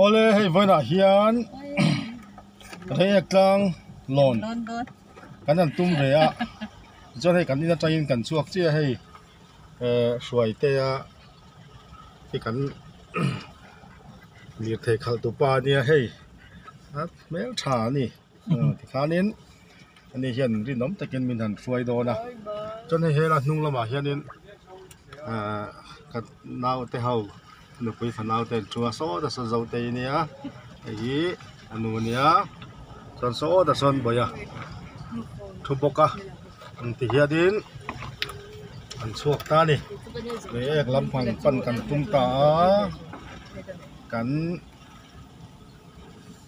ole hei voi na hian re tlang lon kan an tum re a cho hei kan ina train kan chuak chi hei suai te a ki kan lir thei khal tu pa nia hei at mel tha ni ti khanin ani hian rinom takin min han suai do na chon hei hela hnung lama hianin kat nau te hau nu pui phanau te chua so da so zo te nia hi anu nia chon so da son boya thu boka an ti hiadin an chuak ta ni le ek lam phang pan kan tum ta kan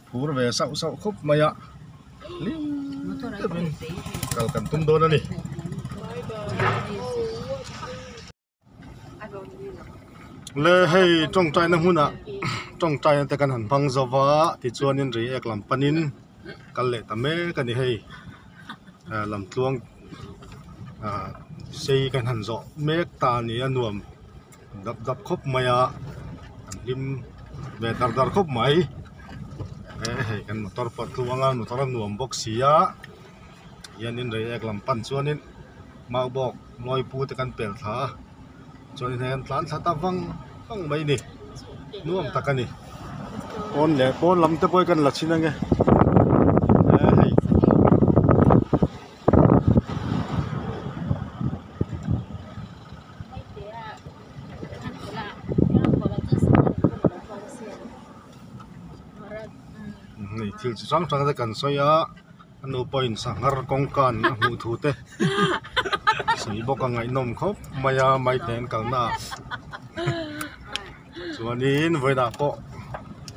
phur ve sau sau khup maya lim kal kan tum do na ni le hei trong trai na huna trong trai te kan han phang zawa ti chuanin ri ek lam panin kal le ta me kan ni hei lam tluang sei kan han zo mek ta ni anuam dap dap khop maya lim ve dar dar khop mai hei kan motor pat tluanga motor nuam box sia yanin ri ek lam pan chuanin mau bok loi pu te kan pel tha chuanin hen tlan tha ta wang mai ni nuam takani pon lam te poi kan la china nge nei thil chang chang te kan soya anu point sangar kongkan na hu thu te sei boka ngai nom khop maya mai ten kalna chuanin voida po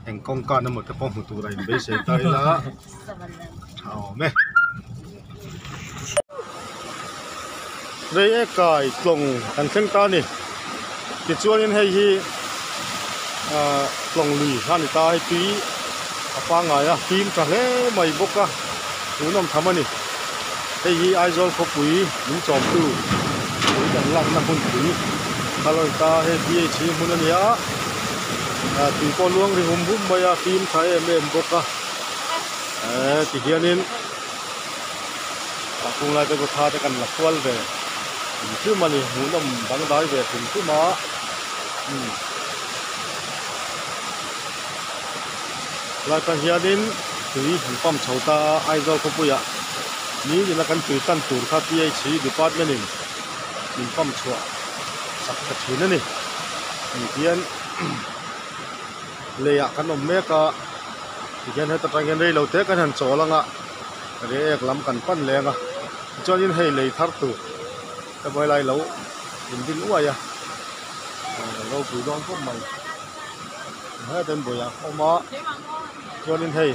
eng kongkan na mo te po hu tu rai be se tai la thao me rei e kai tlong kan theng ta ni ti chuanin hei hi tlong lui hani ta hai pi apa ngaya tim ta le mai boka unom thamani hei hi aizol kho pui min chom tu pui dan lang na hun pui kaloi ta he bi chi hun ania ti ko luang ri hum bum maya tim thai em boka ti hianin akung lai te ko tha te kan la kwal ve chu mani unom bang dai ve thum chu ma lai ta hianin tui pam chhota aizol kho puya ni na kan tui tan tur kha PH department in pam chua sak ka thina ni hian leya kan om meka hian heta tangen rei lo te kan han cholanga re ek lam kan pan lenga chonin hei lei thar tu ta boy lai lo in din uaya lo pu don ko mai ha den boya oma chonin hei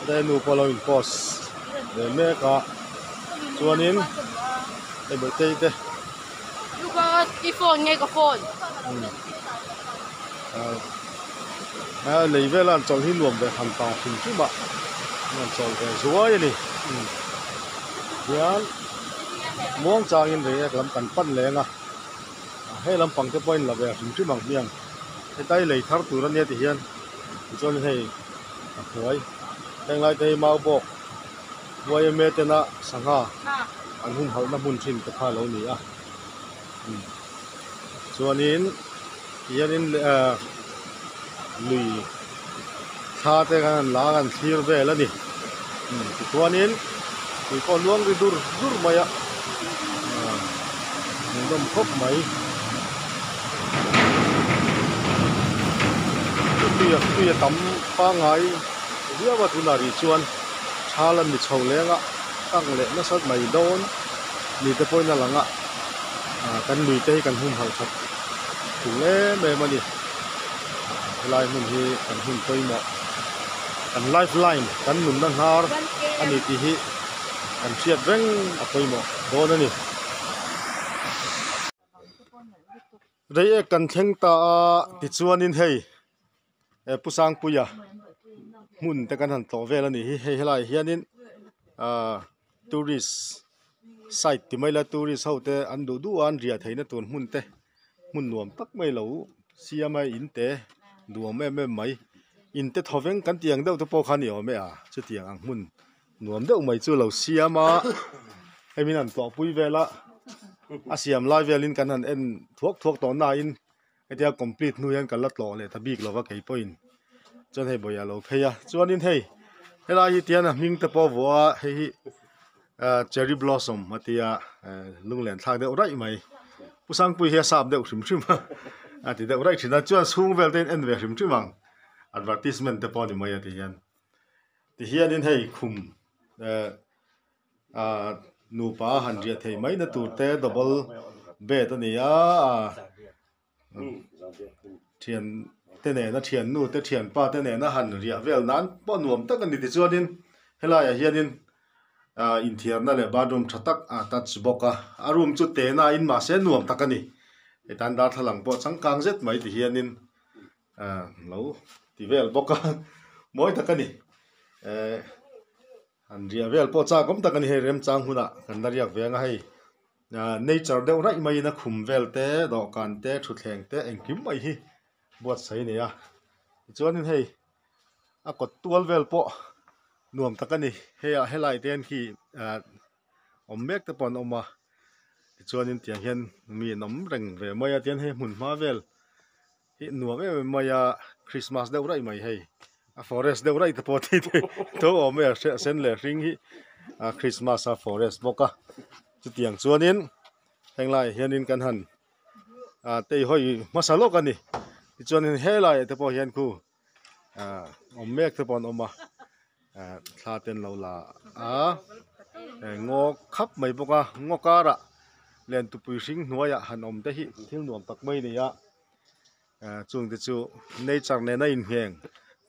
đây nu poloin post để mẹ cả chuanin để bữa tây thế lúc có cái phone nghe có phone lấy về là chọn hin luồng về hàn tàu hình chứ bạn là chọn về rúa này hiền muốn trang in để làm cảnh pan lẹ nga hay làm bằng cái point là về hình chứ bằng miệng cái tay lấy thar tu ra nhé thì hiền cho nên hay thôi đang lại đây mau bọc quay mẹ tên là sang ha anh hùng hậu năm hùng chín cái pha lâu nỉ à cho nên hiền lùi tha te kan la kan thir ve la ni cho nên thì con luang đi dur mày à đom khóc mày tuy tắm pha ngày dia wa tuna ri chuan thalan ni chho lenga tang le na sat mai don ni te poina langa kan lui te kan hum hal khat tu le me mani lai mun hi kan hum toima kan lifeline kan nun na har ani ti hi kan chiat reng a toima don ani rei kan theng ta ti chuanin hei pusang puya mun te kan han to vel ani hi helai hianin tourist site ti mai la tourist hote an du an ria theina tun mun te mun nuam tak mai lo siamai in te đùa mẹ mấy in tết hoveng kan tiang đâu tôi po khani ở mẹ à chứ tiang ang mun nuông đâu mấy chú lâu xia mà hay mình ăn tọa bùi về la siam lai về linh kan han en thuốc tỏ na in cái tia complete nuôi kan lát lọ lệ thà big lọ cái point cho nên bây giờ lâu thấy à cho nên hay là hi tiang à mình tết po vua hay cherry blossom mà tia lung lên thang đâu đấy mày pusang pui he sap deuh hrim hrim ti deuh rai thina chuan chung vel ten en ve hrim hrim ang advertisement te pawh ni mai ti hian in hei khum nu pa han ria thei mai na tur te double bed ani thian te ne na thian nu te thian pa te ne na han ria vel nan pawh nuam tak ani ti chuan in helai a hian in in thiar na le bathroom thatak touch boka a room chu te na in ma se nuam takani etan dar thalang po changkang zet mai ti hianin lo ti vel boka moi takani an ria vel po cha kom takani he rem chang huna kan dariak venga hei nature deuh rai mai na khum vel te do kan te thuthleng te engkim mai hi buat sai ne ya chuanin hei a kot tual vel po nuam takani helai ten khi mek te pon oma chuanin tiang hian mi nom reng ve maya tian he mun ma vel hi nuam maya Christmas deuh rai mai hei a forest deuh rai te po ti to ome sen le ring hi Christmas a forest boka chu tiang chuanin henglai hianin kan han tei hoi masalo kani chuanin helai te po hian khu mek te pon oma thla ten lo la ngo khap mai boka ngo kara len tu pui hring hnuaia han om te hi thil nuam tak mai ni ya chung te chu nature ne na in heng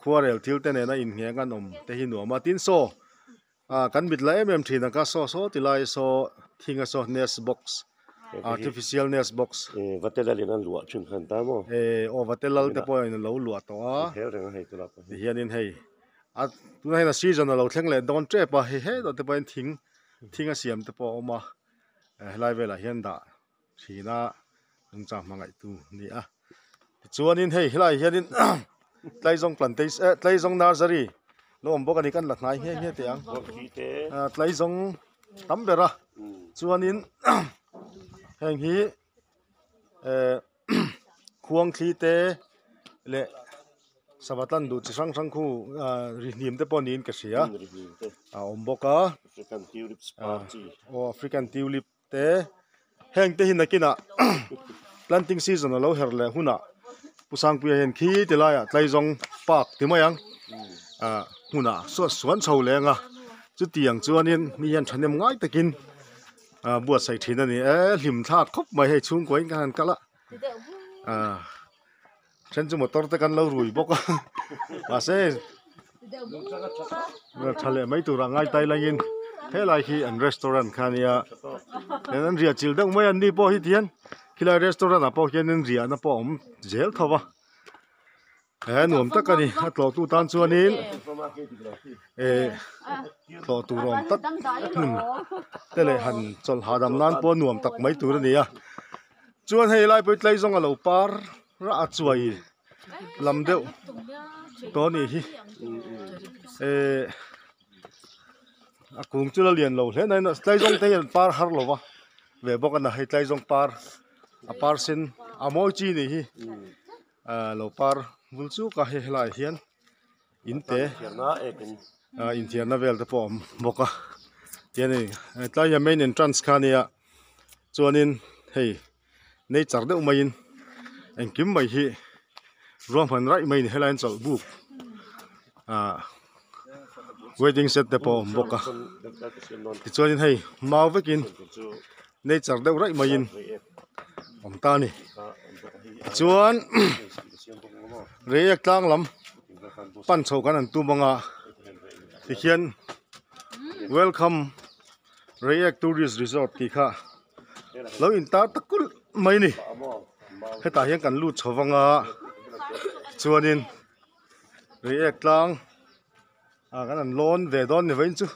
khuarel thil te ne na in heng an om te hi nuama tin so kan mit la thina ka so ti lai so thinga so nest box artificial nest box vatela lin an lua chun khan ta mo vatelal te po in lo lua to hel reng hei tu la pa hianin hei tu này là season là lâu thèn lệ don trep à he đó thì bên thing à siam thì po mà lai về là hiện đã thì na chúng ta mang tu ni chuan in hei lai hian tlai zong plantation tlai zong nursery lo om bok ani kan la ngai he tiang tlai zong tam bera chuan in heng hi khuang thi te le Sabatan du chi sang khu rim te pon in ka sia omboka African tulips party African tulip te heng te hin akina planting season lo herle huna pusang pu hen khi te la ya tlaizong park ti mayang huna so suan chho lenga chu tiang chuanin mi yan thanem ngai takin buat sai thina ni hlim tha khop mai he chung koin kan kala chen chu motor te kan lo rui boka se thale mai tu rangai tai langin helai hi an restaurant khania an ria chil dang mai an ni po hi tian khilai restaurant a po hian an ria na po om zel thowa nuam takani atlo tu tan chuanin tlo tu rom tak tele han chol hadam nan po nuam tak mai tur ni chuan hei lai poi tlai zong a lo par ra a chuai lam deuh to ni hi a kung chu la lian lo hle nai na tlai zong te par har lo wa ve bok na hei tlai zong par a par sin a moi chi ni hi lo par vul chu ka he lai hian in te in thian na vel te pom boka tiani tlai ya main entrance khania chuanin hei nei char deuh mai in engkim mai hi ruang phan rai mai ni helain chol bu wedding set te po boka ti chuanin hei mau vekin nei char deuh rai mai in om ta ni chuan reyak tlang lam pan chho kan an tu manga ti hian welcome reyak tourist resort ti kha lo in ta takul mai ni heta hian kan lut chhawanga chuanin reyak tlang kan an lon ve don ni vein chu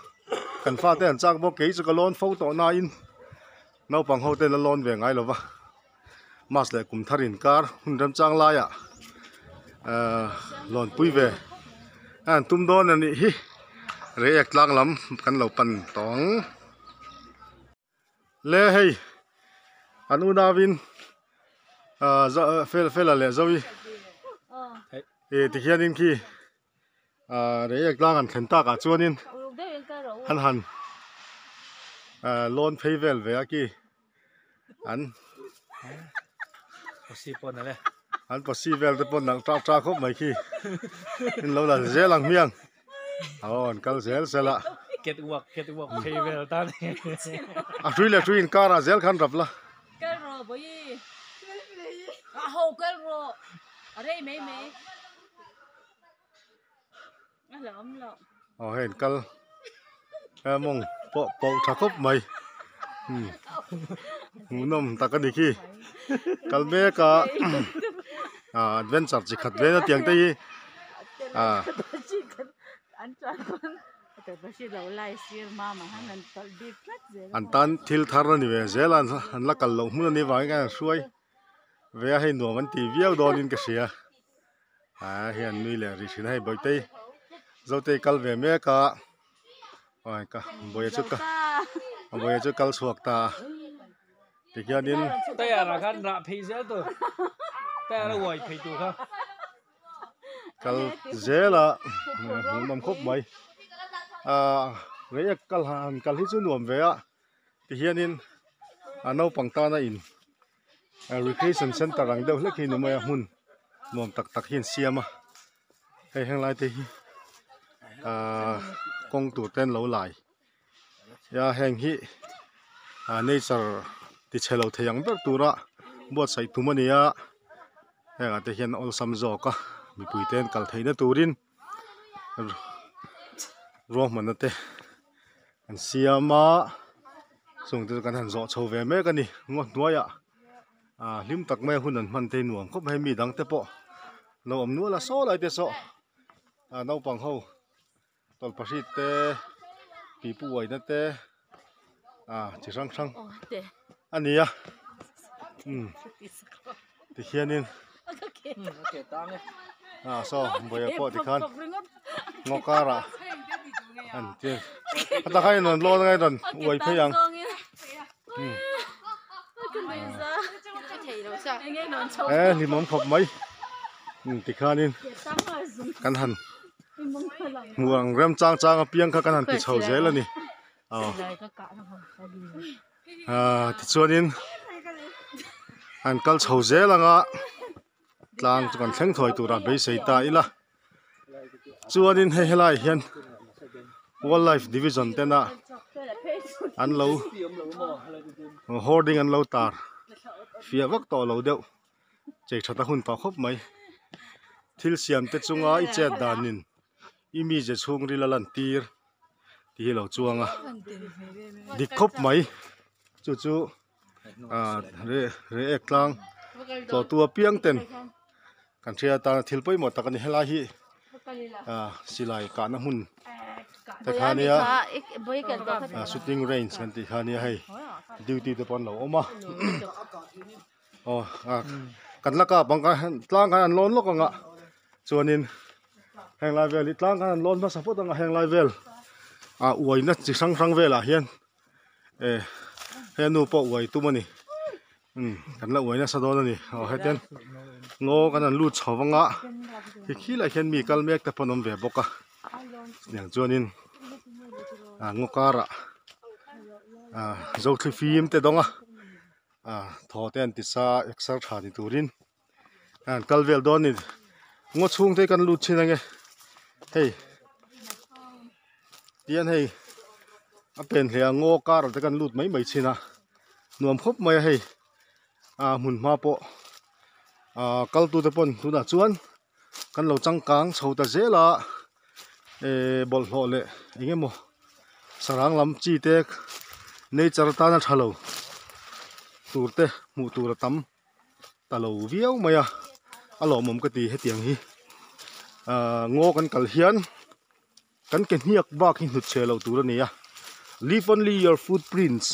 kan fa te an chak bo ke chu ka lon photo na in no pang ho te la lon ve ngai lova mas le kum tharin kar hun ram chang la ya lon pui về an tum don ani hi re ek tlang lam kan lo pan tong le hei anu davin fel le zowi e ti hianin ki re ek tlang an thenta ka chuanin han lon pheivel ve ki an an possible te pon nang tra khop mai khi in lo la zel lang miang on kal zel sela get work pay well tan a thui in kara zel khan rap la cái rò bởi hồ cái rò ở đây mấy nó lợm hen kal mong po tra khop mai nom ta ka ni khi kal me ka adventure chi khat ve na tiang te hi an tan thil thar ni ve zelan an la kal lo mun ni wa ga suai ve hai no man ti viau don in ka sia hian nui le ri sin hai boi te zo te kal ve me ka oi ka boi chu kal suak ta ti hianin tay là kan ra pay zel to tay là wai pay tu kha kal zela nom khop mai re kal han kal hi chu nuam ve a ti hianin no pangta na in recreation center rang deuh hlek hi nu mai hun nuam tak hin siama hei heng lai te hi kong tu ten lo lai ya heng hi nature ti chelo theyang ber tura bot sai tumania heng ate hian ol samzo ka mi puiten kal theina turin ro manate an siama sung tu kan han zo chho ve me ka ni ngot nuaya lim tak me hun an man te nuam khop hai mi dang te po no om nu la so lai te so no pang ho tol pasit te pi pu wai na te chi sang ania ti hianin okay tang so boya po ti khan ngokara an ti ata khai non lo ngai don uai pheyang limom khop mai ti khanin kan han muang rem chang piang kha kan han ti chho zel ani ti chuanin an kal chho zelanga tlang chuan thleng thoi tura be seita ila chuanin he helai hian wildlife division tena an lo hoarding an lo tar fia vak to lo deuh chei thata hun pa khop mai thil siam te chunga I chet danin imi je chung rilalan tir ti lo chuanga dik khop mai chu re ek tlang to tua piang ten kan thia ta thil poi mo takani hela hi silai ka na hun ta khania shooting range kan ti khania hai duty te pon lo oma kan laka bangka tlang kan lon lo nga chuanin heng lai vel tlang kan lon ma support nga heng lai vel uai na chi sang vela hian henu po uai tu mani kan la uai na sa don ani heten ngo kan an lut chawanga khi la hian mi kal mek ta panom ve boka nang chuanin ngokara zo thli fim te donga tho ten ti sa exer thani turin an kalvel doni ngo chung te kan lut chinange hei tian hei a pen hlia ngo kar te kan lut mai china nuam khop mai hei mun ma po kal tu te pon tu na chuan kan lo changkang chhota zela bol hlo le engemo sarang lam chi te nature ta na thalo turte mu tur tam talo viau maya alo mom ka ti hetiang hi ngo kan kal hian kan ken hiak ba khi hnu chelo tur ania leave only your footprints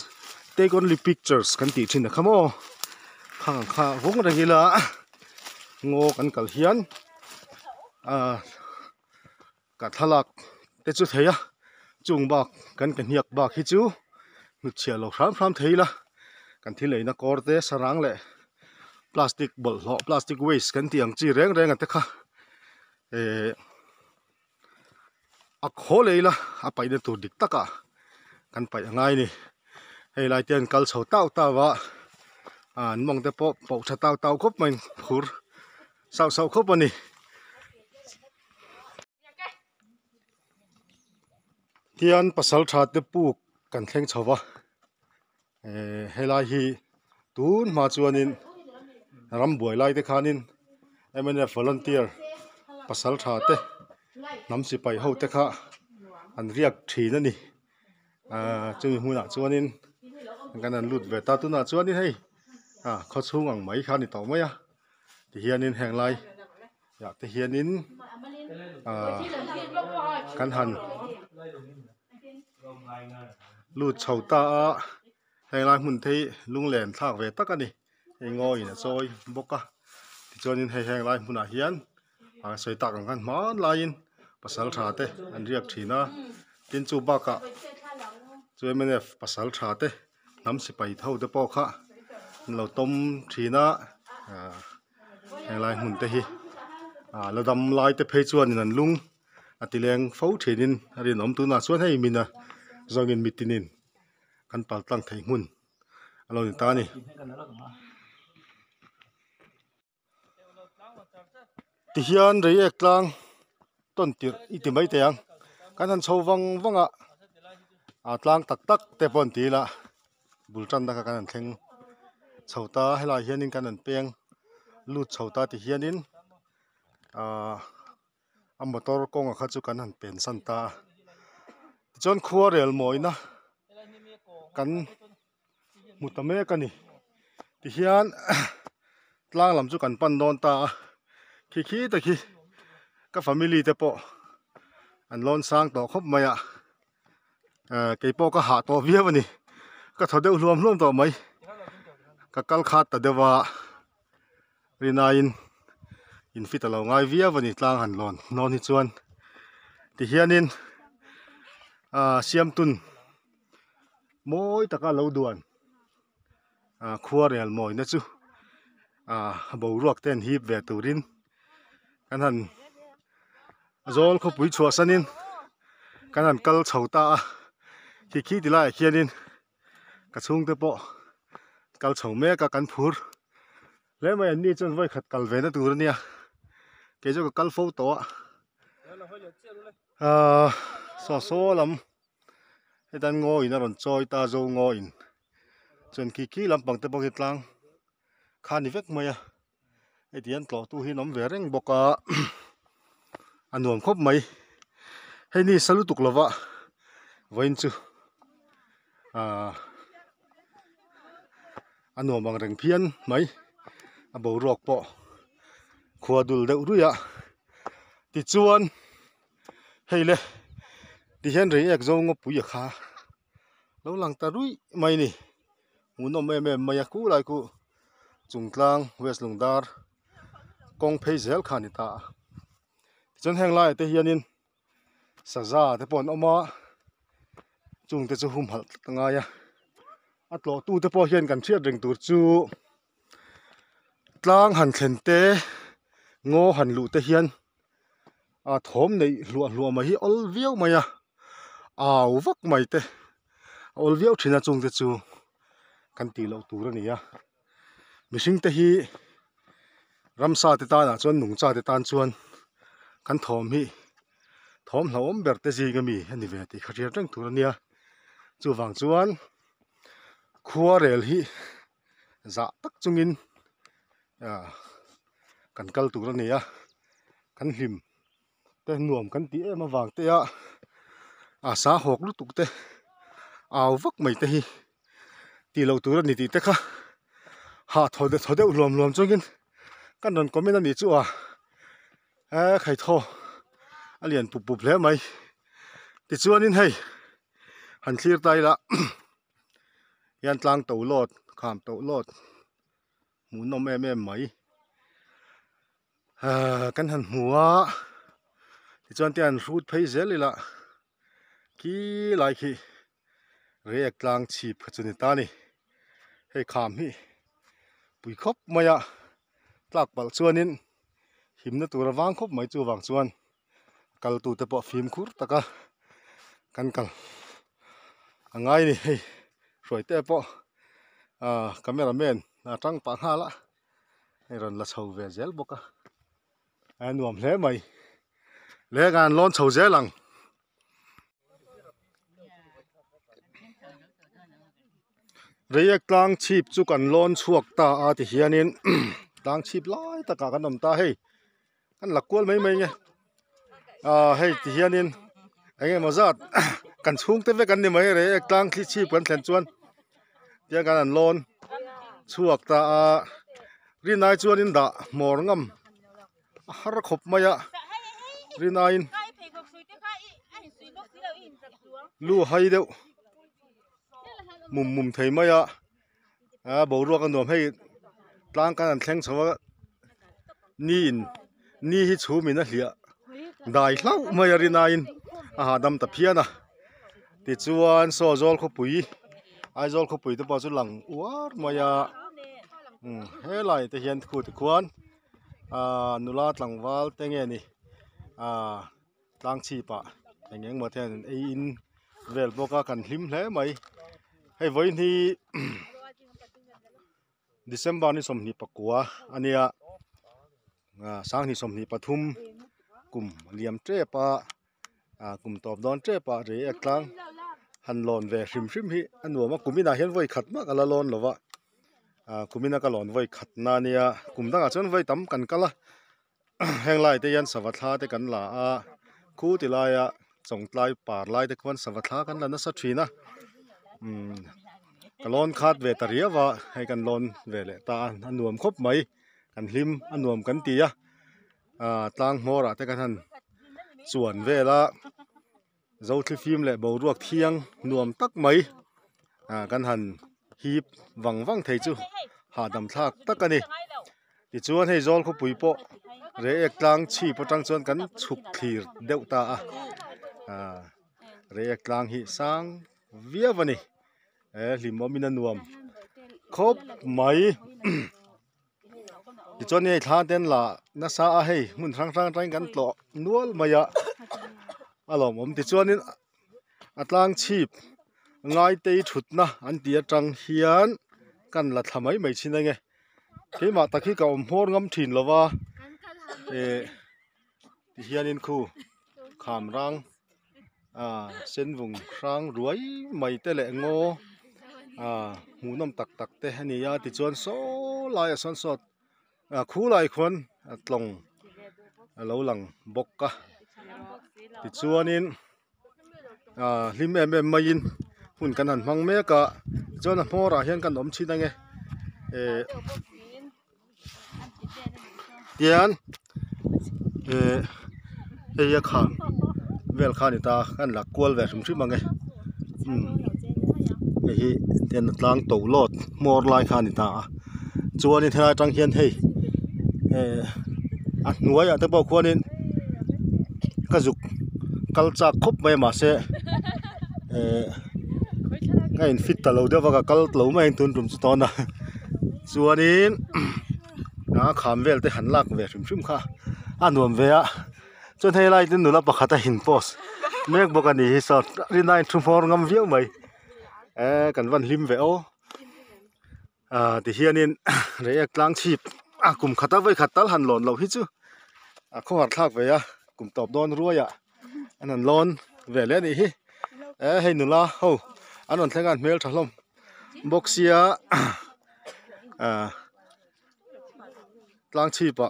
take only pictures kan ti thin khamo khang kha vong ra hila ngo kan kal hian cả thalak te chu theya chung bak kan hiak bak hi chu nu chia lo ram thei la kan thi leina korte sarang le plastic bol lo plastic waste kan tiang chi reng ate kha a kholeila a paina tur dik taka kan pai ngai ni hei lai tian kal chho tau wa an mong te po tha tau khop main khur sau khop ani tian pasal tha te pu kan thleng chawa hei lai hi tun ma chuanin ram buai lai te khanin emene volunteer pasal tha te nam si pai ho te kha an riak thina ni chumi huna chuanin kan an lut ve ta tu na chuanin hei kho chung ang mai kha ni to mai ti hianin heng lai ya te hianin kan han lut chho ta heng lai mun thei lung len thak ve tak ani hei ngoi na choi boka ti chuanin hei heng lai huna hian soi tak ang kan man lain pasal tha te an riak thina tin chu baka chu emene pasal tha te nam si pai tho te po kha lo tom thina heng lai mun te hi lo dam lai te phei chuan an lung atileng fo thinin ari nom tu na chuan hei mina zongin mitinin kan pal tlang thei mun alo ni ta ni ti hian rei ek tlang ton tir iti mai te ang kan han chho wanga tlang tak te pon ti la bulchan da kan thleng chhota hela hianin kan an peng lut chhota ti hianin a motor kong kha chu kan han pen san ta chon khuwa rel moina kan mutame kani ti hian tlang lam chu kan pan don ta khi ta khi ka family te po an lon sang to khop maya ke po ka ha to viawani ka thodeu hlom to mai ka kal khat ta dewa rinain in fit alo ngai viawani tlang han lon non hi chuan ti hianin siam tun moi taka lo duan khuwa rel moi na chu bo ruak ten hi ve turin kan han zol kho pui chua sanin kan han kal chhota khi tilai khianin ka chung te po kal chho me ka kan phur le mai an ni chon voi khat kal ve na tur ania ke jo ka kal fo to so lam hedan ngo in ron choi ta zo ngo in chon khi lam pang te po hitlang khani vek maya etian tlo tu hi nom ve reng boka anuam khop mai hei ni salu tuk lova voin chu anuam bang reng phian mai abo rok po khuadul deuh ruya ti chuan heile ti hian rei ek zo ngo pui kha lo lang ta rui mai ni munom em maya ku lai ku chungtlang west lungdar kong phei zel khani ta chon heng lai te hianin saza te pon oma chung te chu hum hal tanga ya atlo tu te po hian kan thiat ring tur chu tlang han thlen te ngo han lu te hian thom nei lua ma hi ol viau maya aw vak mai te ol viau thina chung te chu kan ti lo tur ani ya mihring te hi ramsa te ta na chuan nungcha te tan chuan kan thom hi thom hlom ber te ji ga mi ani ve ti khariar tang tur ania chu wang chuan khuwa rel hi za tak chungin kan kal tur ania kan hlim te nuam kan ti ema wang te sa hok lu tuk te aw vak mai te hi ti lo tur ani ti te kha ha thode lom chungin kan ron comment ani chu khai tho alian pup hle mai ti chuanin hei han thlir tai la yan tlang to lot kham to lot mu nom em mai kan han huwa ti chuan tian root phei zel ila ki lai khi reek tlang chip chuni ta ni hei kham hi pui khop maya tlak pal chuanin himna tura wang khop mai chu wang chuan kal tu te po phim khur taka kan kal angai ni hei roi te po cameraman na tang pa hala hei ron la chho ve zel boka nuam hle mai le gan lon chho zelang reek tlang chip chu kan lon chuak ta a ti hianin tlang chip lai taka kan om ta hei kan lakwal mai mai nge hei ti hianin enge mazat kan chung te ve kan ni mai reek tlang khi chip kan thlen chuan tia kan an lon chuak ta a rinai chuan in da mor ngam har khop maya rinain lu hai deuh mum thei maya bo ro kan nom hei tlang kan an thleng chawa ni hi chu min a hlia dai hlau maya rinain a ha dam ta phiana ti chuan so zol kho pui ai zol kho pui te pa chu lang war maya he lai te hian khu ti khuan nula tlangwal tenge ni tlang chi pa engeng ma then in vel boka kan hlim hle mai hei voi ni December ni somni pakua ania sang ni somni pathum kum liam tre pa kum top don tre pa re eklang han lon ve hrim hi anuama kumina hian voi khat ma kala lon lova kumina ka lon voi khat na nia kumdanga chon voi tam kan kala heng lai te yan sawathla te kan la a khu ti laia chongtlai par lai te kwan sawathla kan la na sa thina kalon khat ve taria wa hai kan lon ve le ta anuam khop mai kan hlim anuam kan tia tlang mora te kan han chuan vela zo thli phim le bo ruak thiang nuam tak mai kan han hip wang thei chu ha dam thak tak ani ti chuan hei zol kho pui po re ek tlang chi po tang chuan kan chuk thlir deuh ta re ek tlang hi sang viawani limomina nuam khop mai ti chuan nei thla ten la na sa a hei mun rang kan tlo nual maya alom ti chuanin atlang chip ngai te thutna an tia tang hian kan la thamai mai china nge keima takhi ka hor ngam thin lova ti hianin khu kham rang sen vung rang ruai mai te le ngo munom tak te ania ti chuan so lai son sot khu lai khon tlong lo lang bokka ti chuanin hlim em main hun kan han hmang me ka chuan a hmora hian kan om china nge tian eya khan vel khani ta kan la kwal ve hrim mange hi ten tlang to lot mor lai khani ta chuan in thela tang hian hei nuaya te pau khuanin ka juk kalcha khop mai ma se ka in fit ta lo de wa kal lo mai tun rum chu tona chuanin kham vel te han lak ve hrim kha anuam ve a chon hei lai tin nula pakhata hin pos mek bokani hi sot rinain thumor ngam viau mai kan van hlim ve o ti hianin re ek tlang chip kum khata vai khatal han lon lo hi chu kho har thak ve a kum top don ruaya anan lon ve le ni hi hei nula ho anon thlengan mel thalom boxia tlang chip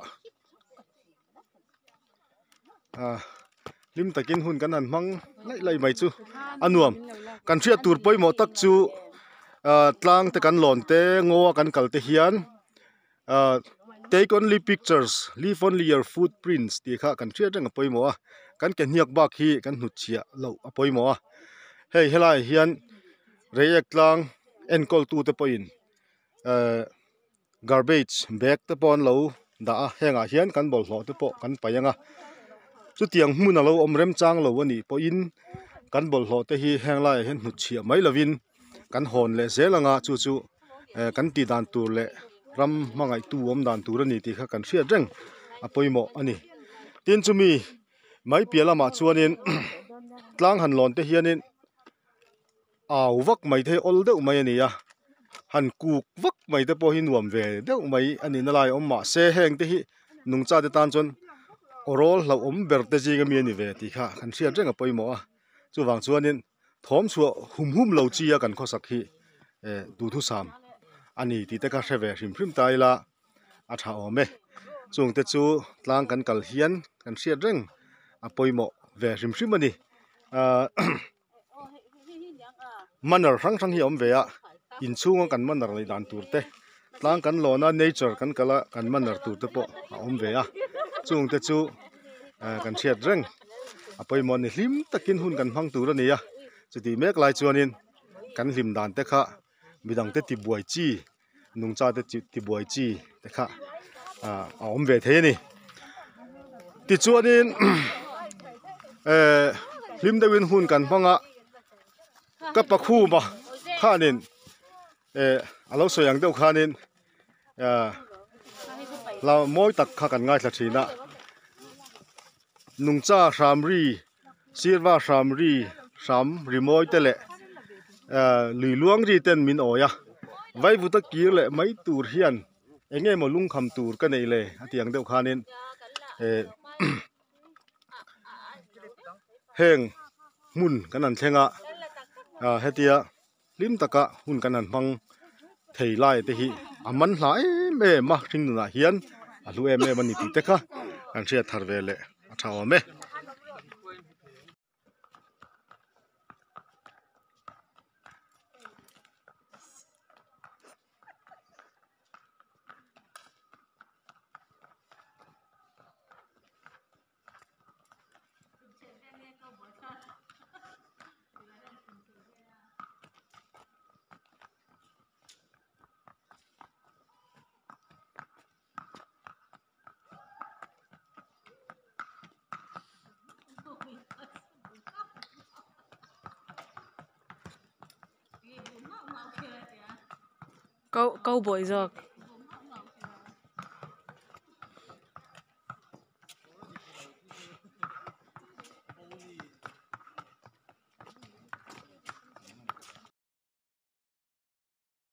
lim takin hun kan han mang lai mai chu anuam kan thria tur poi mo tak chu tlang te kan lon te ngo kan kal te hian take only pictures leave only your footprints ti kha kan thria tang poi mo kan ke niak ba khi kan hu chia lo apoi mo hei helai hian reek tlang enkol tu te poin garbage bag te pon lo da henga hian kan bol hlo te po kan payanga chu tiang hmun alo om rem chang lo ani po in kan bol hlo te hi heng lai hen hnu chia mai lovin kan hon le zelanga chu chu kan ti dan tur le ram mangai tu om dan tur ani ti kha kan hriat reng a poimo ani tin chumi mai pialama chuanin tlang han lon te hianin aw vak mai the ol deuh mai ani a han kuk vak mai te po hi nuam ve deuh mai ani na lai om ma se heng te hi nung cha te tan chon orol lo om ber te ji ga mi ani ve ti kha kan hriat reng a poimo a chu wang chuanin thom chu hum lo chi a kan kho sak hi du thu sam ani ti te ka hreve hrim tai la a tha ome chung te chu tlang kan kal hian kan hriat reng a poimo ve hrim ani manar rang hi om ve a in chunga kan manar lai dan tur te tlang kan lona nature kan kala kan manar tur te po a om ve a chung te chu kan hriat reng a poimo ni hlim takin hun kan hmang tur ani a chuti mek lai chuanin kan hlim dan te kha midang te ti buai chi nung cha te ti buai chi te kha a om ve the ni ti chuanin hlim dewin hun kan hmanga ka pakhu ma khanin alo soyang deuh khanin la moi tak kha kan ngai thla thina nungcha ramri sirwa ramri ram rimoi tele lui luang ri ten min oya vai vuta kir le mai tur hian enge mo lung kham tur ka nei le atiang deuh khanin heng mun kanan thenga hetia lim taka hun kanan mang thei lai te hi aman hlai me ma thing na hian a lu em ani ti te kha kan ria thar ve le a thawa me câu câu bội dược